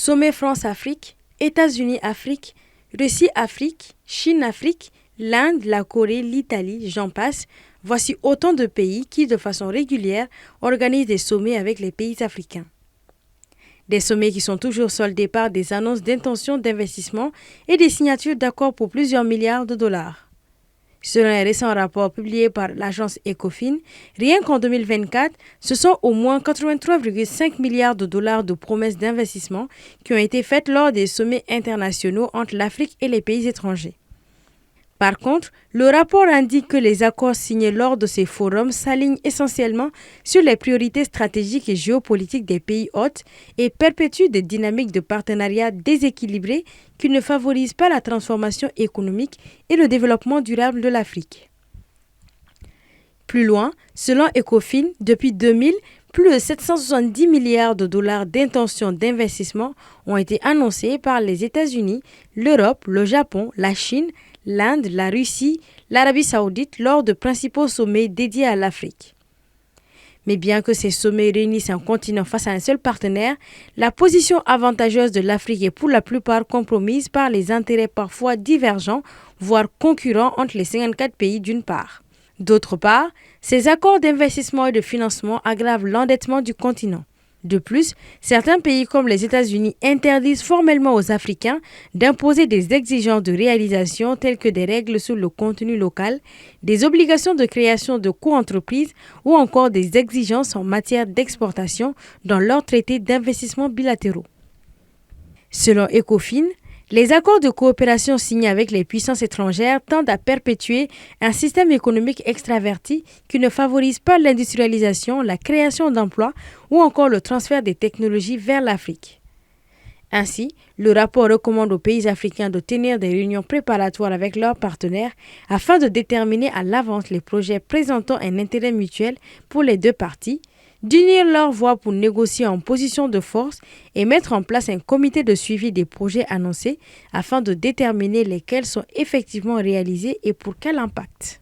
Sommet France-Afrique, États-Unis-Afrique, Russie-Afrique, Chine-Afrique, l'Inde, la Corée, l'Italie, j'en passe. Voici autant de pays qui, de façon régulière, organisent des sommets avec les pays africains. Des sommets qui sont toujours soldés par des annonces d'intention d'investissement et des signatures d'accords pour plusieurs milliards de dollars. Selon un récent rapport publié par l'agence Ecofin, rien qu'en 2024, ce sont au moins 83,5 milliards de dollars de promesses d'investissement qui ont été faites lors des sommets internationaux entre l'Afrique et les pays étrangers. Par contre, le rapport indique que les accords signés lors de ces forums s'alignent essentiellement sur les priorités stratégiques et géopolitiques des pays hôtes et perpétuent des dynamiques de partenariat déséquilibrées qui ne favorisent pas la transformation économique et le développement durable de l'Afrique. Plus loin, selon Ecofin, depuis 2000, plus de 770 milliards de dollars d'intentions d'investissement ont été annoncés par les États-Unis, l'Europe, le Japon, la Chine, l'Inde, la Russie, l'Arabie saoudite lors de principaux sommets dédiés à l'Afrique. Mais bien que ces sommets réunissent un continent face à un seul partenaire, la position avantageuse de l'Afrique est pour la plupart compromise par les intérêts parfois divergents, voire concurrents entre les 54 pays d'une part. D'autre part, ces accords d'investissement et de financement aggravent l'endettement du continent. De plus, certains pays comme les États-Unis interdisent formellement aux Africains d'imposer des exigences de réalisation telles que des règles sur le contenu local, des obligations de création de co-entreprises ou encore des exigences en matière d'exportation dans leurs traités d'investissement bilatéraux. Selon Ecofin, les accords de coopération signés avec les puissances étrangères tendent à perpétuer un système économique extraverti qui ne favorise pas l'industrialisation, la création d'emplois ou encore le transfert des technologies vers l'Afrique. Ainsi, le rapport recommande aux pays africains de tenir des réunions préparatoires avec leurs partenaires afin de déterminer à l'avance les projets présentant un intérêt mutuel pour les deux parties, d'unir leurs voix pour négocier en position de force et mettre en place un comité de suivi des projets annoncés afin de déterminer lesquels sont effectivement réalisés et pour quel impact.